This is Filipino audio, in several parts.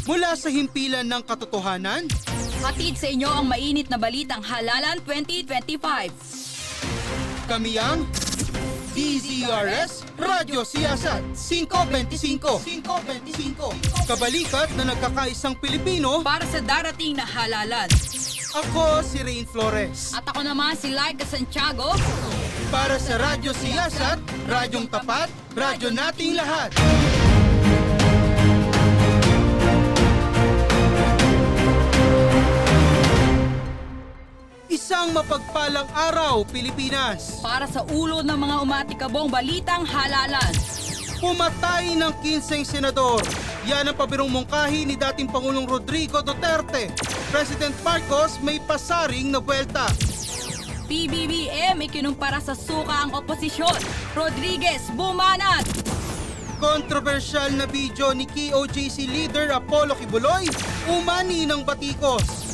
Mula sa himpilan ng katotohanan, Hatid sa inyo ang mainit na balitang Halalan 2025. kami ang DZRS Radyo Siyasat 525. Kabalikat na nagkakaisang Pilipino. Para sa darating na halalan. Ako si Rain Flores. At ako naman si Laika Santiago. Para sa Radyo Siyasat, Radyong Tapat, Radyo Nating Lahat. Isang mapagpalang araw, Pilipinas. Para sa ulo ng mga umatikabong balitang halalan. Pumatay ng 15 senador. Yan ang pabirong mungkahi ni dating Pangulong Rodrigo Duterte. President Marcos may pasaring na buwelta. PBBM ikinumpara sa suka ang oposisyon. Rodriguez bumanat. Kontrobersyal na video ni KOJC leader Apollo Kibuloy, umani ng batikos.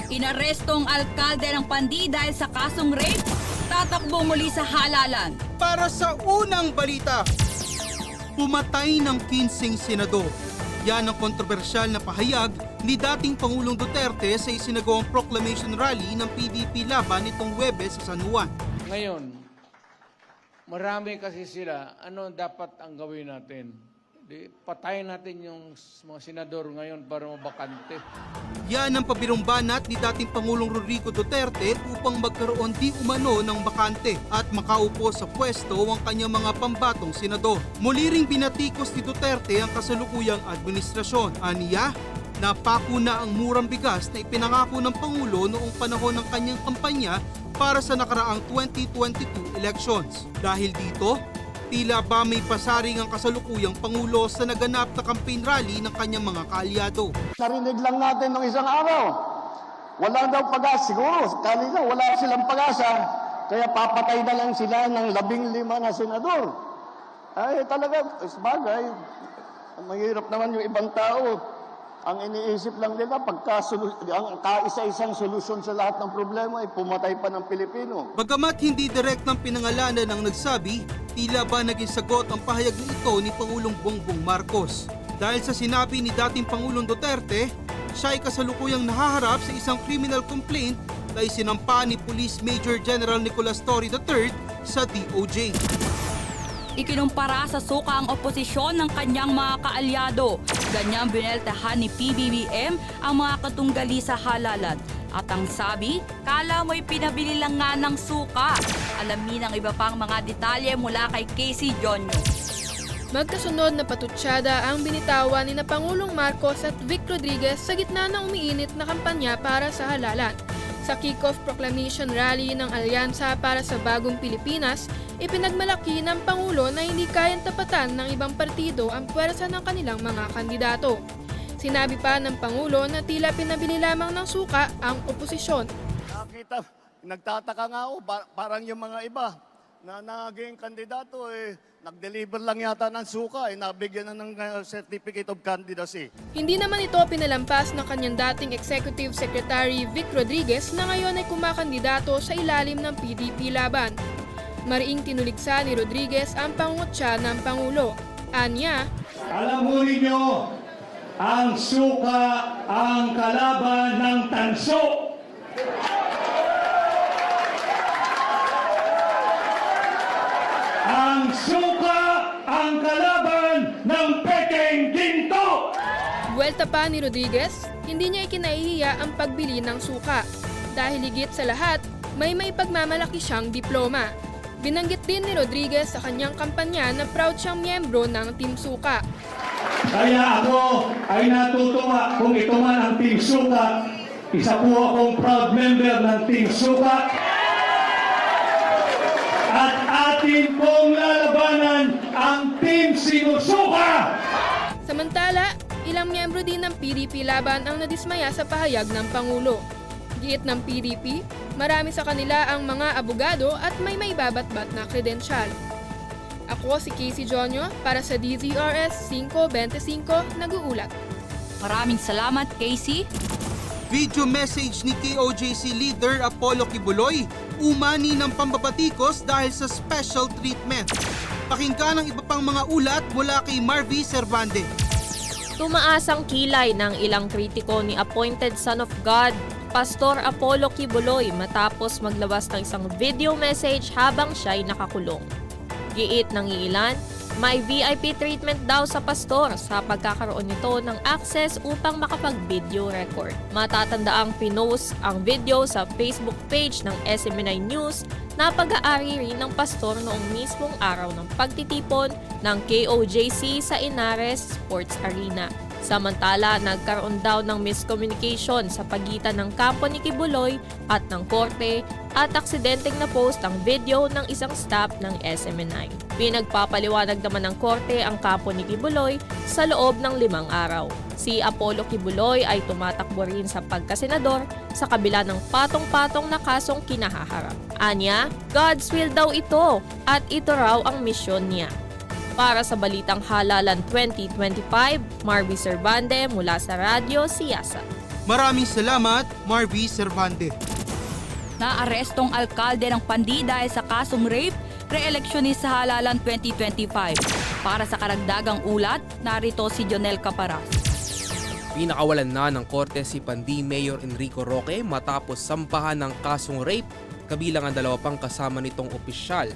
Inarestong alkalde ng Pandi dahil sa kasong rape. Tatakbo muli sa halalan. Para sa unang balita, pumatay ng 15 senador. Yan ang kontrobersyal na pahayag ni dating Pangulong Duterte sa isinagawang proclamation rally ng PDP laban nitong Huwebes sa San Juan. Ngayon, marami kasi sila. Ano dapat ang gawin natin? Patayin natin yung mga senador ngayon para mabakante. Yan ang pabirong banat ni dating Pangulong Rodrigo Duterte upang magkaroon di umano ng bakante at makaupo sa pwesto ang kanyang mga pambatong senador. Muli ring binatikos ni Duterte ang kasalukuyang administrasyon. Aniya, napako na ang murang bigas na ipinangako ng Pangulo noong panahon ng kanyang kampanya para sa nakaraang 2022 elections. Dahil dito, tila ba may pasaring ang kasalukuyang Pangulo sa naganap na campaign rally ng kanyang mga kaalyado. Narinig lang natin nung isang araw. Wala daw pag-asa. Siguro, kali na, wala silang pag-asa. Kaya papatay na lang sila ng 15 na senador. Ay, talaga, sabagay. Mahirap naman yung ibang tao. Ang iniisip lang nila, ang kaisa-isang solusyon sa lahat ng problema ay pumatay pa ng Pilipino. Bagamat hindi direct ng pinangalanan ang nagsabi, tila ba naging sagot ang pahayag na ito ni Pangulong Bongbong Marcos. Dahil sa sinabi ni dating Pangulong Duterte, siya ay kasalukuyang nahaharap sa isang criminal complaint na isinampa ni Police Major General Nicolas Torre III sa DOJ. Ikinumpara sa suka ang oposisyon ng kanyang mga kaalyado. Ganyang bineltahan ni PBBM ang mga katunggali sa halalan. At ang sabi, kala mo'y pinabili lang nga ng suka. Alamin ang iba pang mga detalye mula kay Casey Jonyo. Magkasunod na patutsada ang binitawan ni na Pangulong Marcos at Vic Rodriguez sa gitna ng umiinit na kampanya para sa halalan. Sa kick-off proclamation rally ng Alyansa para sa Bagong Pilipinas, ipinagmalaki ng Pangulo na hindi kayang tapatan ng ibang partido ang puwersa ng kanilang mga kandidato. Sinabi pa ng Pangulo na tila pinabili lamang ng suka ang oposisyon. Nakita, nagtataka nga ako, parang yung mga iba na naging kandidato, nag-deliver lang yata ng suka, nabigyan na ng certificate of candidacy. Hindi naman ito pinalampas ng kanyang dating Executive Secretary Vic Rodriguez na ngayon ay kumakandidato sa ilalim ng PDP laban. Mariing tinuligsa ni Rodriguez ang pangungutya ng Pangulo. Anya, alam mo ninyo, ang suka ang kalaban ng tanso. Ang suka ang kalaban ng pekeng ginto. buwelta pa ni Rodriguez, hindi niya ikinahihiya ang pagbili ng suka. Dahil higit sa lahat, may pagmamalaki siyang diploma. Binanggit din ni Rodriguez sa kanyang kampanya na proud siyang miyembro ng Team Suka. Kaya ako ay natutuwa kung ito man ang Team Suka. Isa po akong proud member ng Team Suka. At atin pong lalabanan ang Team Sinusuka! Samantala, ilang miyembro din ng PDP laban ang nadismaya sa pahayag ng Pangulo. Giit ng PDP, marami sa kanila ang mga abogado at may maibabatbat na kredensyal. Ako si Casey Jonyo para sa DZRS 525 nag-uulat. Maraming salamat, Casey. Video message ni KOJC leader Apollo Kibuloy, umani ng pambabatikos dahil sa special treatment. Pakinggan ang iba pang mga ulat mula kay Marvy Servande. Tumaas ang kilay ng ilang kritiko ni Appointed Son of God, Pastor Apollo Kibuloy matapos maglabas ng isang video message habang siya'y nakakulong. Giit ng ilan, may VIP treatment daw sa pastor sa pagkakaroon nito ng access upang makapag-video record. Matatandaang pinost ang video sa Facebook page ng SMNI News na pag-aari rin ng pastor noong mismong araw ng pagtitipon ng KOJC sa Inares Sports Arena. Samantala, nagkaroon daw ng miscommunication sa pagitan ng kampo ni Kibuloy at ng korte at aksidenteng na-post ang video ng isang staff ng SMNI. Pinagpapaliwanag naman ng korte ang kampo ni Kibuloy sa loob ng 5 araw. Si Apollo Kibuloy ay tumatakbo rin sa pagkasenador sa kabila ng patong-patong na kasong kinahaharap. Anya, God's will daw ito at ito raw ang misyon niya. Para sa Balitang Halalan 2025, Marvy Servande mula sa Radyo Siyasa. Maraming salamat, Marvy Servande. Naarestong alkalde ng Pandi dahil sa kasong rape, re-electionist sa Halalan 2025. Para sa karagdagang ulat, narito si Jonel Caparas. Pinakawalan na ng korte si Pandi Mayor Enrico Roque matapos sampahan ng kasong rape, kabilang ang 2 pang kasama nitong opisyal.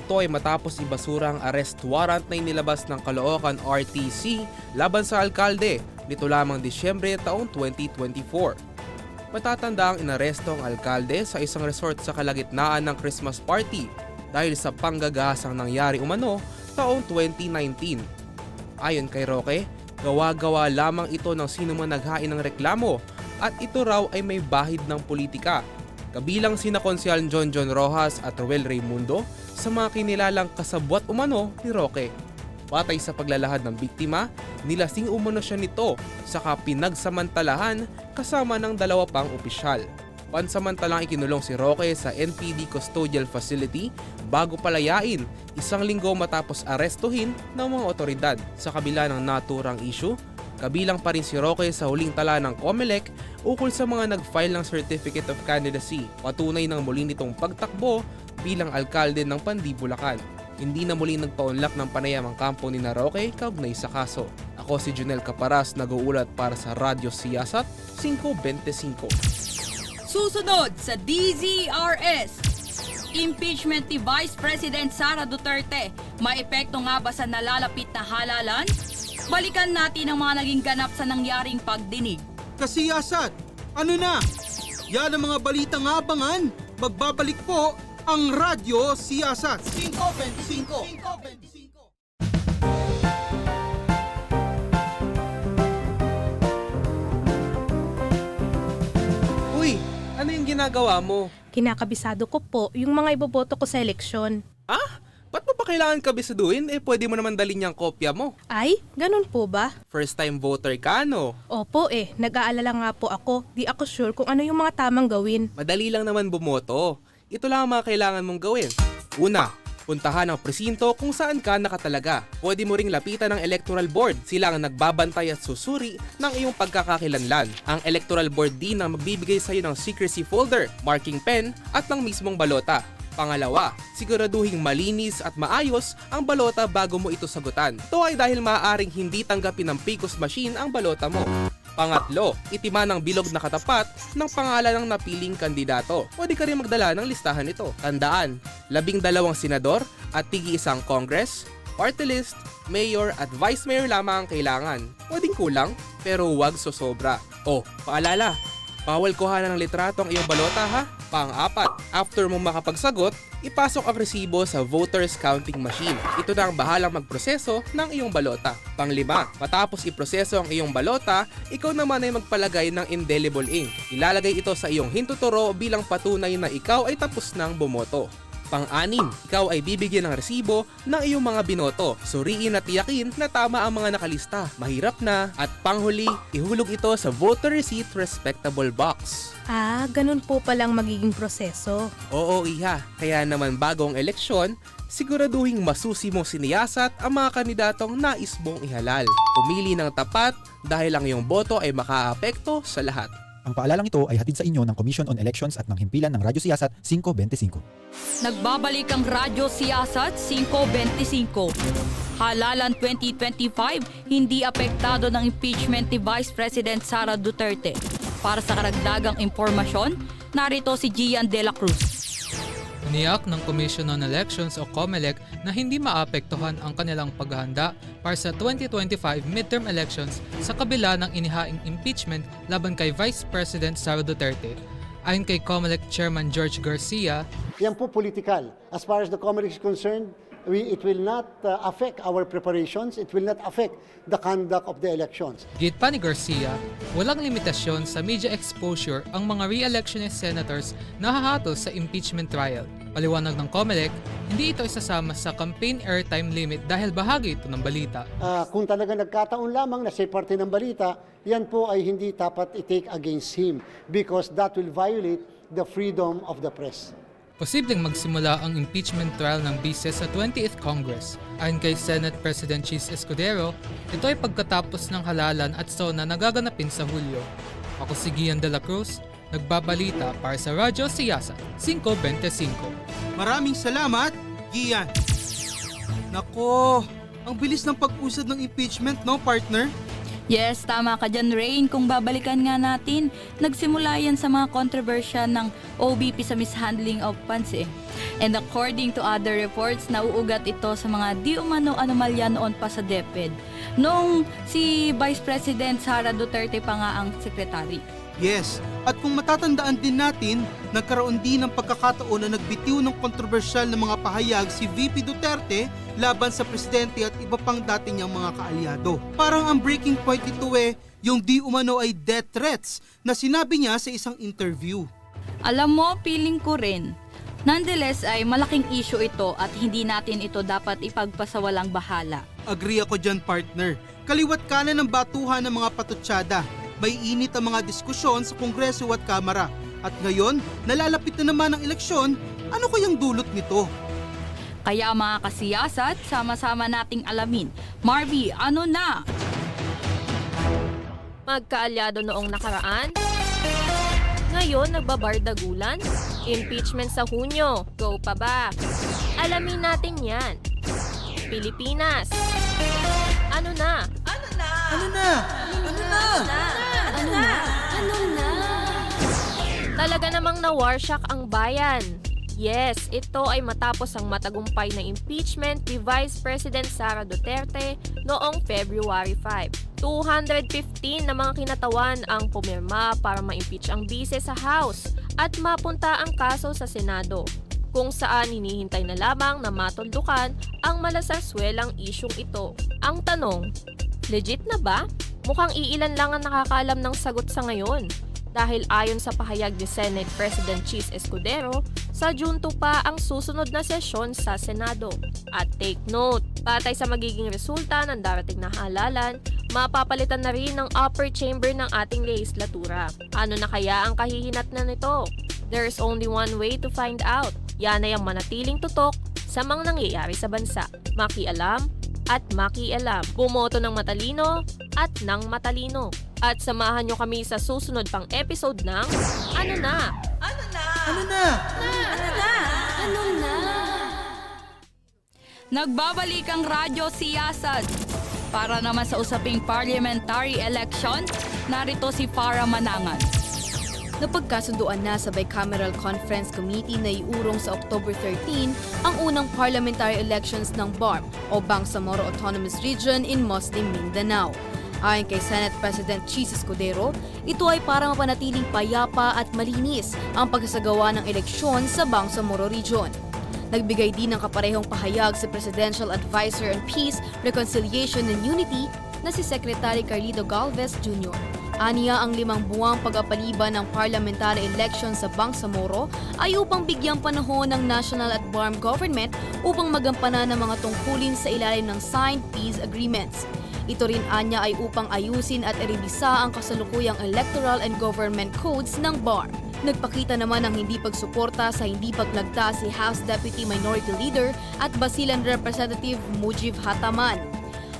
Ito ay matapos ibasura ang arrest warrant na inilabas ng Caloocan RTC laban sa alkalde nito lamang Disyembre taong 2024. Matatanda ang inaresto ang alkalde sa isang resort sa kalagitnaan ng Christmas party dahil sa panggagasang nangyari umano taong 2019. Ayon kay Roque, gawa-gawa lamang ito ng sino man naghain ng reklamo at ito raw ay may bahid ng politika. Kabilang sina Konsyal John Rojas at Ruel Raimundo sa mga kinilalang kasabwat umano ni Roque. Batay sa paglalahad ng biktima, nilasing umano siya nito saka pinagsamantalahan kasama ng 2 pang opisyal. Pansamantalang ikinulong si Roque sa NPD Custodial Facility bago palayain 1 linggo matapos arestuhin ng mga otoridad. Sa kabila ng naturang issue, kabilang pa rin si Roque sa huling tala ng COMELEC ukol sa mga nag-file ng Certificate of Candidacy, patunay ng muli nitong pagtakbo bilang alkalde ng Pandi, Bulacan. Hindi na muling nagpaunlak ng panayam ang kampo ni Roque kaugnay sa kaso. Ako si Jonel Caparas, nag-uulat para sa Radyo Siyasat 525. Susunod sa DZRS. Impeachment ni Vice President Sara Duterte. May epekto nga ba sa nalalapit na halalan? Balikan natin ang mga naging ganap sa nangyaring pagdinig. Kasiyasat, ano na? Yan ang mga balitang abangan. Magbabalik po ang Radyo Siyasat. 525. Uy, ano yung ginagawa mo? Kinakabisado ko po yung mga iboboto ko sa eleksyon. Ah? Ba't mo pa kailangan kabisaduhin? Pwede mo naman dalhin yung kopya mo. Ay, ganun po ba? First time voter ka, no? Opo nag-aalala nga po ako. Di ako sure kung ano yung mga tamang gawin. Madali lang naman bumoto. Ito lang ang mga kailangan mong gawin. Una, puntahan ang presinto kung saan ka nakatalaga. Pwede mo ring lapitan ng electoral board. Sila ang nagbabantay at susuri ng iyong pagkakakilanlan. Ang electoral board din ang magbibigay sa iyo ng secrecy folder, marking pen at ng mismong balota. Pangalawa, siguraduhing malinis at maayos ang balota bago mo ito sagutan. Ito ay dahil maaaring hindi tanggapin ng PCOS machine ang balota mo. Pangatlo, itiman ng bilog na katapat ng pangalan ng napiling kandidato. Pwede ka rin magdala ng listahan nito. Tandaan, 12 senador at tig-1 Congress, party list, mayor at vice mayor lamang ang kailangan. Pwedeng kulang, pero huwag sosobra. Paalala, bawal kuhanan ng litrato ang iyong balota ha. Pang-apat, after mo makapagsagot, ipasok ang resibo sa voters counting machine. Ito na ang bahalang magproseso ng iyong balota. Pang-lima, matapos iproseso ang iyong balota, ikaw naman ay magpalagay ng indelible ink. Ilalagay ito sa iyong hintuturo bilang patunay na ikaw ay tapos nang bumoto. Pang-anim, ikaw ay bibigyan ng resibo ng iyong mga binoto. Suriin at tiyakin na tama ang mga nakalista. Mahirap na. At panghuli, ihulog ito sa voter receipt respectable box. Ah, ganun po palang magiging proseso. Oo, iha. Kaya naman bagong eleksyon, siguraduhing masusi mong siniyasat ang mga kandidatong nais mong ihalal. Pumili ng tapat dahil ang iyong boto ay makaapekto sa lahat. Ang paalalang ito ay hatid sa inyo ng Commission on Elections at ng himpilan ng Radyo Siyasat 525. Nagbabalik ang Radyo Siyasat 525. Halalan 2025, hindi apektado ng impeachment ni Vice President Sara Duterte. Para sa karagdagang impormasyon, narito si Gian De La Cruz. Iniyak ng Commission on Elections o COMELEC na hindi maapektuhan ang kanilang paghahanda para sa 2025 midterm elections sa kabila ng inihaing impeachment laban kay Vice President Sara Duterte. Ayon kay COMELEC Chairman George Garcia, yan po political. As far as the COMELEC is concerned, it will not affect our preparations, it will not affect the conduct of the elections. git pa ni Garcia, walang limitasyon sa media exposure ang mga re-electionist senators na hahatol sa impeachment trial. Paliwanag ng COMELEC, hindi ito isasama sa campaign airtime limit dahil bahagi ito ng balita. Kung talaga nagkataon lamang na siya parte ng balita, yan po ay hindi dapat i-take against him because that will violate the freedom of the press. Posibleng magsimula ang impeachment trial ng bise sa 20th Congress. Ayon kay Senate President Chis Escudero, ito ay pagkatapos ng halalan at SONA na gaganapin sa Hulyo. Ako si Gian De La Cruz, nagbabalita para sa Radyo Siyasat 525. Maraming salamat, Gian. Nako, ang bilis ng pag-usad ng impeachment, no partner? Yes, tama ka dyan, Rain. Kung babalikan nga natin, nagsimula yan sa mga kontrobersya ng OBP sa mishandling of funds eh. And according to other reports, nauugat ito sa mga di umano anomalya noon pa sa DepEd. Noong si Vice President Sara Duterte pa nga ang sekretary. Yes, at kung matatandaan din natin, nagkaroon din ng pagkakataon na nagbitiw ng kontrobersyal na mga pahayag si VP Duterte laban sa presidente at iba pang dati niyang mga kaalyado. Parang ang breaking point ito yung di umano ay death threats na sinabi niya sa isang interview. Alam mo, feeling ko rin. Nonetheless ay malaking issue ito at hindi natin ito dapat ipagpasawalang bahala. Agree ako dyan, partner. Kaliwat kanan ng batuhan ng mga patutsyada. May init ang mga diskusyon sa Kongreso at Kamara. At ngayon, nalalapit na naman ang eleksyon, ano kayang dulot nito? Kaya mga kasiyasat, sama-sama nating alamin. Marvy, ano na? Magkaalyado noong nakaraan? Ngayon nagbabardagulan? Impeachment sa Hunyo, go pa ba? Alamin natin yan. Pilipinas. Ano na? Ano na? Talaga namang na-warshock ang bayan. Yes, ito ay matapos ang matagumpay na impeachment ni Vice President Sara Duterte noong February 5. 215 na mga kinatawan ang pumirma para ma-impeach ang bise sa House at mapunta ang kaso sa Senado, kung saan hinihintay na lamang na matuldukan ang malasarswelang isyung ito. Ang tanong, legit na ba? Mukhang iilan lang ang nakakaalam ng sagot sa ngayon. Dahil ayon sa pahayag ni Senate President Chis Escudero, sa June 2 pa ang susunod na sesyon sa Senado. At take note, patay sa magiging resulta ng darating na halalan, mapapalitan na rin ng upper chamber ng ating legislatura. Ano na kaya ang kahihinatnan nito? There's only one way to find out. Yan ay ang manatiling tutok sa mga nangyayari sa bansa. Makialam at makialam. Bumoto ng matalino at ng matalino. At samahan nyo kami sa susunod pang episode ng Ano Na? Ano na? Nagbabalik ang Radyo Siyasat. Para naman sa usaping parliamentary election, narito si Farah Manangan. Napagkasunduan na sa Bicameral Conference Committee na iurong sa October 13 ang unang parliamentary elections ng BARM o Bangsamoro Autonomous Region in Muslim Mindanao. Ayon kay Senate President Chis Escudero, ito ay para mapanatiling payapa at malinis ang pagsasagawa ng eleksyon sa Bangsamoro Region. Nagbigay din ng kaparehong pahayag si Presidential Advisor on Peace, Reconciliation and Unity na si Secretary Carlito Galvez Jr. Aniya ang 5 buwang pag-apaliban ng parliamentary election sa Bangsamoro ay upang bigyang panahon ng national at BARM government upang magampanan ng mga tungkulin sa ilalim ng signed peace agreements. Ito rin anya ay upang ayusin at eribisa ang kasalukuyang electoral and government codes ng BARM. Nagpakita naman ng hindi pagsuporta sa hindi paglagda si House Deputy Minority Leader at Basilan Representative Mujib Hataman.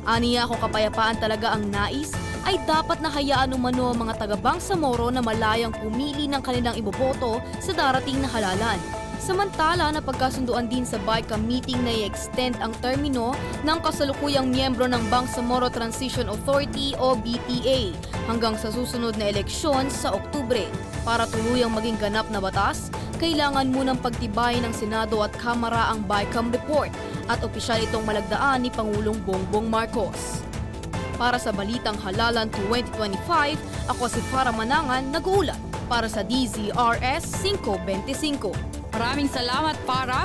Aniya kung kapayapaan talaga ang nais ay dapat na hayaan umano ang mga taga-Bangsamoro na malayang pumili ng kanilang iboboto sa darating na halalan. Samantala, napagkasunduan din sa BICAM meeting na i-extend ang termino ng kasalukuyang miyembro ng Bangsamoro Transition Authority o BTA hanggang sa susunod na eleksyon sa Oktubre. Para tuluyang maging ganap na batas, kailangan munang pagtibayin ng Senado at Kamara ang BICAM report at opisyal itong malagdaan ni Pangulong Bongbong Marcos. Para sa Balitang Halalan 2025, ako si Farah Manangan, nag-uulat para sa DZRH 525. Maraming salamat, Para.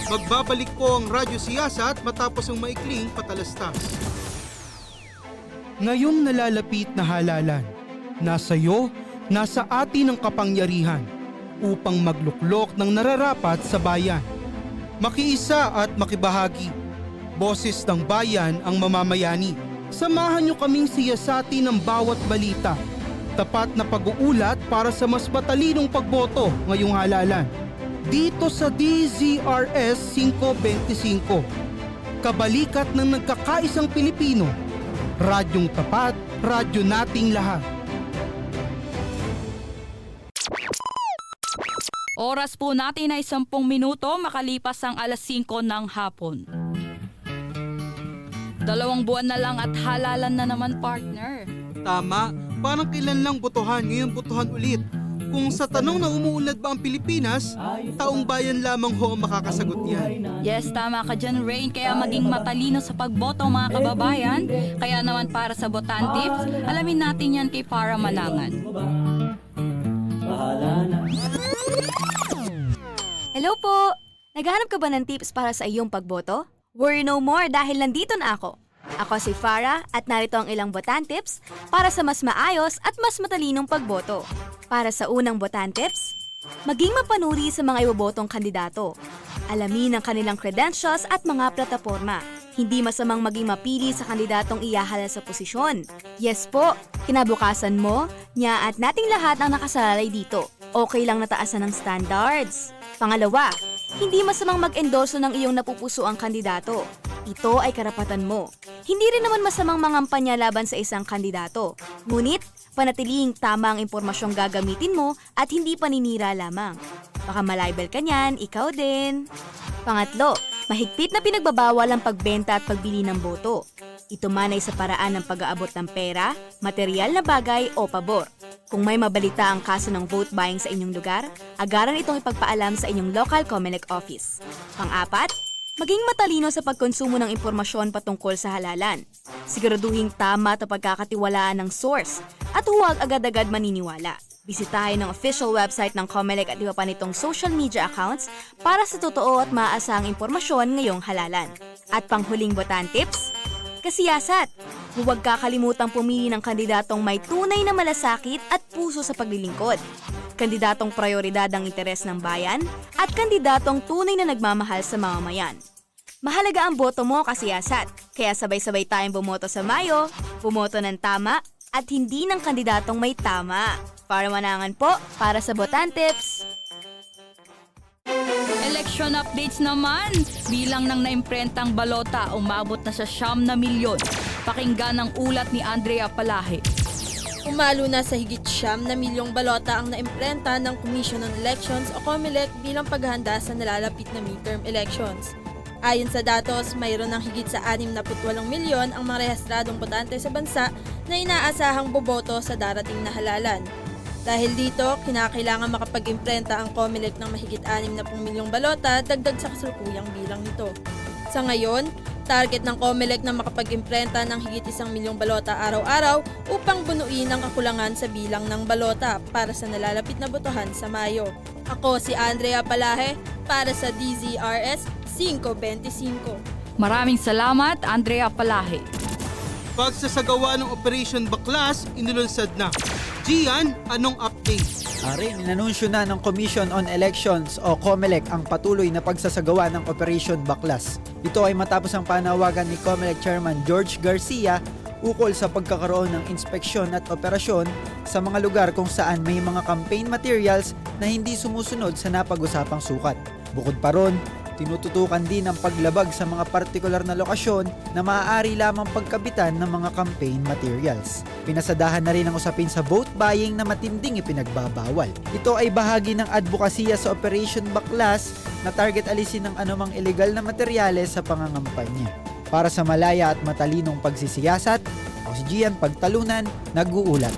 Magbabalik po ang Radyo Siyasat matapos ang maikling patalastas. Ngayong nalalapit na halalan, nasa iyo, nasa atin ang kapangyarihan upang magluklok ng nararapat sa bayan. Makiisa at makibahagi. Boses ng bayan ang mamamayani. Samahan niyo kaming siyasatin ng bawat balita. Tapat na pag-uulat para sa mas matalinong pagboto ngayong halalan. Dito sa DZRS 525. Kabalikat ng nagkakaisang Pilipino. Radyong tapat, radyo nating lahat. Oras po natin ay 10 minuto makalipas ang alas 5 ng hapon. 2 buwan na lang at halalan na naman, partner. Tama, parang kailan lang botohan, ngayon botohan ulit. Kung sa tanong na umuunlad ba ang Pilipinas, taong bayan lamang ho ang makakasagot niyan. Yes, tama ka dyan, Rain. Kaya maging matalino sa pagboto mga kababayan. Kaya naman para sa Botan Tips, alamin natin yan kay Farah Manangan. Hello po! Naghahanap ka ba ng tips para sa iyong pagboto? Worry no more dahil nandito na ako. Ako si Farah at narito ang ilang Botan Tips para sa mas maayos at mas matalinong pagboto. Para sa unang Botan Tips, maging mapanuri sa mga ibobotong kandidato. Alamin ang kanilang credentials at mga plataforma. Hindi masamang maging mapili sa kandidatong iyahalal sa posisyon. Yes po, kinabukasan mo, niya at nating lahat ang nakasalalay dito. Okay lang nataasan ng standards. Pangalawa, hindi masamang mag-endorso ng iyong napupuso ang kandidato. Ito ay karapatan mo. Hindi rin naman masamang mangampanya laban sa isang kandidato. Ngunit, panatiling tama ang impormasyong gagamitin mo at hindi paninira lamang. Baka malibel ka niyan, ikaw din. Pangatlo, mahigpit na pinagbabawal ang pagbenta at pagbili ng boto. Ito man ay sa paraan ng pag-aabot ng pera, material na bagay o pabor. Kung may mabalita ang kaso ng vote buying sa inyong lugar, agaran itong ipagpaalam sa inyong local COMELEC office. Pang-apat, maging matalino sa pagkonsumo ng impormasyon patungkol sa halalan. Siguraduhing tama at pagkakatiwalaan ng source at huwag agad-agad maniniwala. Bisitahin ang official website ng COMELEC at iba pa nitong social media accounts para sa totoo at maaasahang impormasyon ngayong halalan. At panghuling Botan Tips, kasiyasat! Huwag kakalimutang pumili ng kandidatong may tunay na malasakit at puso sa paglilingkod. Kandidatong prioridad ang interes ng bayan at kandidatong tunay na nagmamahal sa mamamayan. Mahalaga ang boto mo, kasiyasat. Kaya sabay-sabay tayong bumoto sa Mayo, bumoto ng tama at hindi ng kandidatong may tama. Para Manangan po, para sa Botan Tips. Election updates naman. Bilang ng naimprentang balota, umabot na sa 9 na milyon. Pakinggan ang ulat ni Andrea Palahe. Umalo na sa higit 9 na milyong balota ang naimprenta ng Commission on Elections o COMELEC bilang paghahanda sa nalalapit na midterm elections. Ayon sa datos, mayroon ng higit sa 68 milyon ang mga rehistradong botante sa bansa na inaasahang boboto sa darating na halalan. Dahil dito, kinakailangan makapag-imprenta ang COMELEC ng mahigit 60 milyong balota dagdag sa kasalukuyang bilang nito. Sa ngayon, target ng COMELEC na makapag-imprenta ng higit 1 milyong balota araw-araw upang bunuin ang kakulangan sa bilang ng balota para sa nalalapit na botohan sa Mayo. Ako si Andrea Palahe para sa DZRS 525. Maraming salamat, Andrea Palahe. Pagsasagawa ng Operation Baklas, inulunsad na. Gian, anong update? Aring inanunsyo na ng Commission on Elections o COMELEC ang patuloy na pagsasagawa ng Operation Baklas. Ito ay matapos ang panawagan ni COMELEC Chairman George Garcia ukol sa pagkakaroon ng inspeksyon at operasyon sa mga lugar kung saan may mga campaign materials na hindi sumusunod sa napag-usapang sukat. Bukod pa ron, Tinututukan din ang paglabag sa mga partikular na lokasyon na maaari lamang pagkabitan ng mga campaign materials. Pinasadahan na rin ang usapin sa vote buying na matinding ipinagbabawal. Ito ay bahagi ng advokasya sa Operation Baklas na target alisin ng anumang illegal na materyales sa pangangampanya. Para sa malaya at matalinong pagsisiyasat, ako si Gian Pagtalunan, nag-uulat.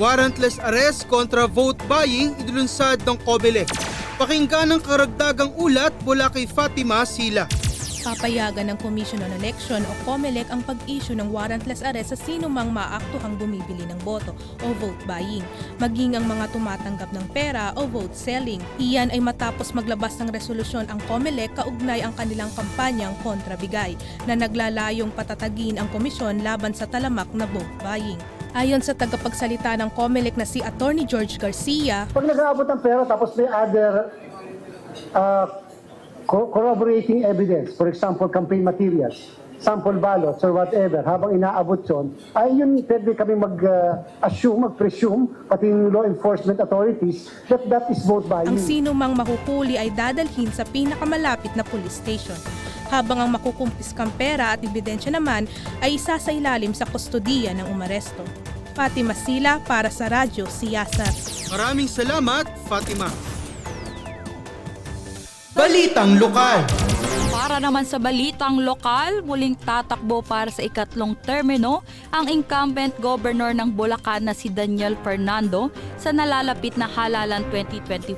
Warrantless arrest kontra vote buying idulunsad ng COMELEC. Pakinggan ang karagdagang ulat mula kay Fatima Sila. Papayagan ng Commission on Election o COMELEC ang pag-issue ng warrantless arrest sa sino mang maaktuhang bumibili ng boto o vote buying, maging ang mga tumatanggap ng pera o vote selling. Iyan ay matapos maglabas ng resolusyon ang COMELEC kaugnay ang kanilang kampanyang kontrabigay na naglalayong patatagin ang komisyon laban sa talamak na vote buying. Ayon sa tagapagsalita ng COMELEC na si Attorney George Garcia, Pag nag-aabot ng pera tapos may other corroborating evidence, for example, campaign materials, sample ballots or whatever, habang inaabot yun, ay yun pwede kami mag-presume, pati yung law enforcement authorities, that is vote buying. ang sino mang mahuhuli ay dadalhin sa pinakamalapit na police station. Habang ang makukumpiskang pera at ebidensya naman ay isa sa ilalim sa kustodiya ng umaresto. Fatima Sila para sa Radyo Siyasat. Maraming salamat, Fatima. Balitang Lokal. Para naman sa balitang lokal, muling tatakbo para sa ikatlong termino ang incumbent governor ng Bulacan na si Daniel Fernando sa nalalapit na halalan 2025.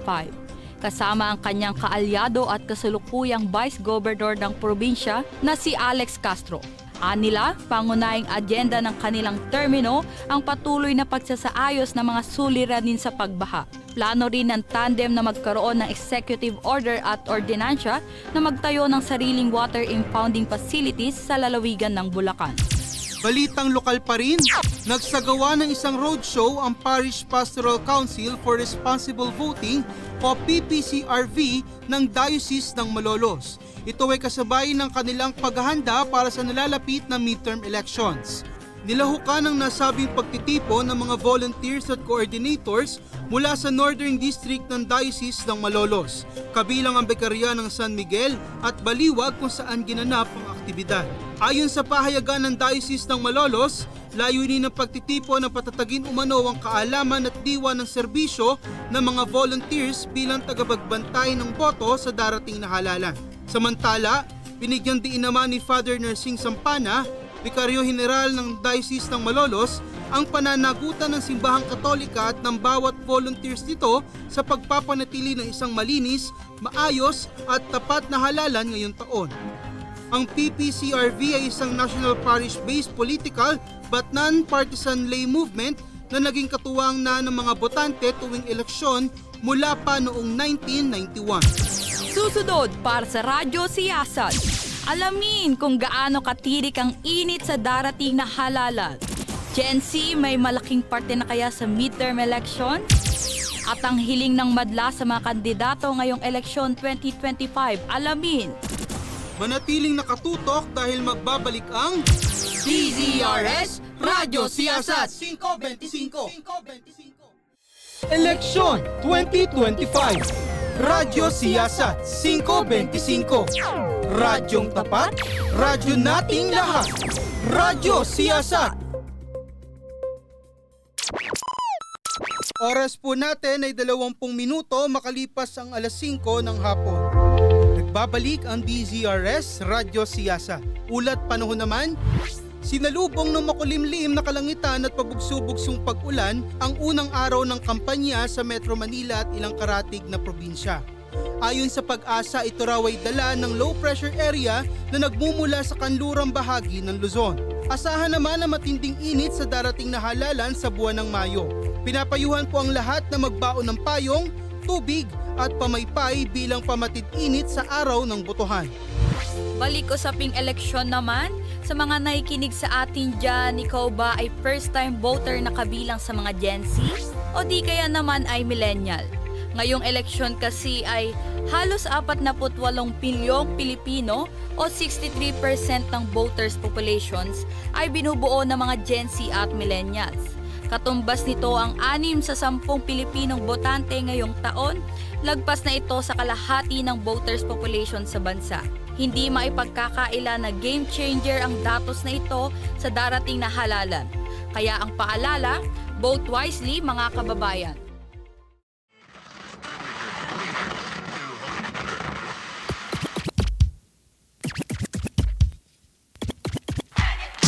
Kasama ang kanyang kaalyado at kasalukuyang vice governor ng probinsya na si Alex Castro. Anila, pangunahing agenda ng kanilang termino ang patuloy na pagsasaayos ng mga suliranin sa pagbaha. Plano rin ng tandem na magkaroon ng executive order at ordinansya na magtayo ng sariling water impounding facilities sa lalawigan ng Bulacan. Balitang lokal pa rin, nagsagawa ng isang roadshow ang Parish Pastoral Council for Responsible Voting o PPCRV ng Diocese ng Malolos. Ito ay kasabay ng kanilang paghahanda para sa nalalapit na midterm elections. Nilahukan ang nasabing pagtitipon ng mga volunteers at coordinators mula sa Northern District ng Diocese ng Malolos, kabilang ang Bekarya ng San Miguel at Baliwag kung saan ginanap ang aktibidad. Ayon sa pahayagan ng Diocese ng Malolos, layunin ng pagtitipon na patatagin umano ang kaalaman at diwa ng serbisyo ng mga volunteers bilang tagapagbantay ng boto sa darating na halalan. Samantala, binigyan din naman ni Father Nursing Sampana, Vikaryo General ng Diocese ng Malolos, ang pananagutan ng Simbahang Katolika at ng bawat volunteers nito sa pagpapanatili ng isang malinis, maayos at tapat na halalan ngayong taon. Ang PPCRV ay isang national parish-based political but non-partisan lay movement na naging katuwang na ng mga botante tuwing eleksyon mula pa noong 1991. Susunod para sa Radyo Siyasat. Alamin kung gaano katirik ang init sa darating na halalan. Gen Z may malaking parte na kaya sa midterm election? At ang hiling ng madla sa mga kandidato ngayong eleksyon 2025, alamin. Manatiling nakatutok dahil magbabalik ang DZRS Radyo Siyasat 525. Eleksyon 2025. Radyo Siyasat 525. Radyong tapat, radyo nating lahat. Radyo Siyasat. Oras po natin ay 20 minuto makalipas ang alas 5 ng hapon. Nagbabalik ang DZRS Radyo Siyasat. Ulat panahon naman, sinalubong ng makulimlim na kalangitan at pabugso-bugsong pag-ulan ang unang araw ng kampanya sa Metro Manila at ilang karatig na probinsya. Ayon sa Pag-asa, ito raw ay dala ng low pressure area na nagmumula sa kanlurang bahagi ng Luzon. Asahan naman ang matinding init sa darating na halalan sa buwan ng Mayo. Pinapayuhan po ang lahat na magbaon ng payong, tubig at pamaypay bilang pamatid init sa araw ng botohan. Balik usaping eleksyon naman, sa mga nakikinig sa atin dyan, ikaw ba ay first-time voter na kabilang sa mga Gen Z? O di kaya naman ay millennial? Ngayong eleksyon kasi ay halos 48 bilyong Pilipino o 63% ng voters populations ay binubuo ng mga Gen Z at millennials. Katumbas nito ang 6 sa 10 Pilipinong botante ngayong taon, lagpas na ito sa kalahati ng voters population sa bansa. Hindi maipagkakaila na game changer ang datos na ito sa darating na halalan. Kaya ang paalala, vote wisely mga kababayan.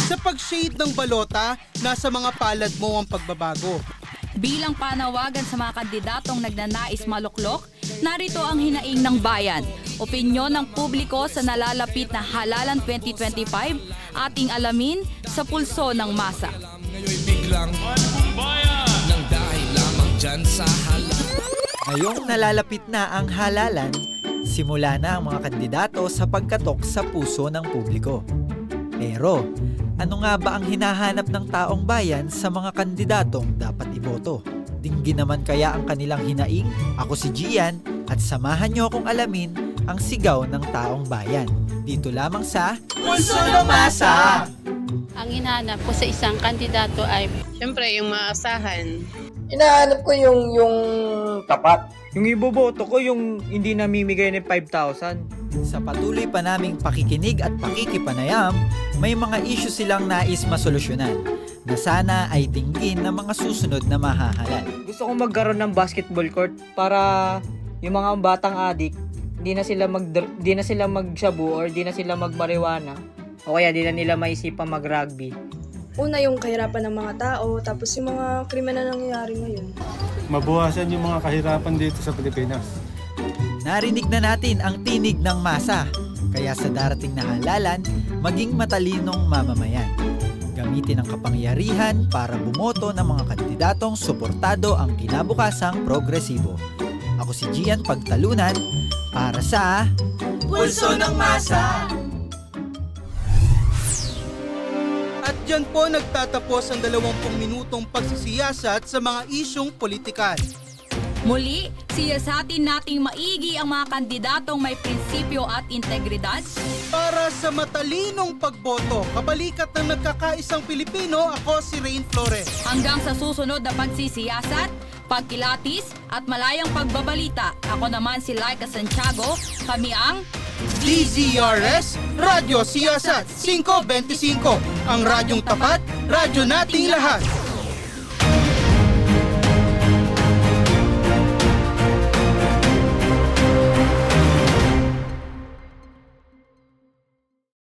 Sa pag-shade ng balota, nasa mga palad mo ang pagbabago. Bilang panawagan sa mga kandidatong nagnanais maluklok, narito ang hinaing ng bayan. Opinyon ng publiko sa nalalapit na Halalan 2025, ating alamin sa pulso ng masa. Ngayong nalalapit na ang halalan, simula na ang mga kandidato sa pagkatok sa puso ng publiko. Pero, ano nga ba ang hinahanap ng taong bayan sa mga kandidatong dapat iboto? Dinggin naman kaya ang kanilang hinaing? Ako si Gian at samahan niyo akong alamin ang sigaw ng taong bayan. Dito lamang sa Pulso ng Masa! Ang hinahanap ko sa isang kandidato ay siyempre yung maasahan. Hinahanap ko yung tapat. Yung iboboto ko yung hindi namimigay ng 5,000. Sa patuloy pa naming pakikinig at pakikipanayam, may mga issue silang nais masolusyonan na sana ay dinggin ng mga susunod na mahahalal. Gusto kong magkaroon ng basketball court para yung mga batang adik, di na sila magshabu or di na sila magmariwana. O kaya di na nila maisipang mag-rugby. Una yung kahirapan ng mga tao, tapos yung mga krimen na nangyayari ngayon. Mabuhasan yung mga kahirapan dito sa Pilipinas. Narinig na natin ang tinig ng masa, kaya sa darating na halalan, maging matalinong mamamayan. Gamitin ang kapangyarihan para bumoto ng mga kandidatong suportado ang kinabukasang progresibo. Ako si Gian Pagtalunan para sa Pulso ng Masa! At dyan po nagtatapos ang 20 minutong pagsisiyasat sa mga isyong politikal. Muli, siyasatin nating maigi ang mga kandidatong may prinsipyo at integridad. Para sa matalinong pagboto, kabalikat ng nagkakaisang Pilipino, ako si Rain Flores. Hanggang sa susunod na pagsisiyasat, pagkilatis at malayang pagbabalita, ako naman si Laika Santiago, kami ang DZRS Radyo Siyasat 525, ang radyong tapat, radyo nating lahat.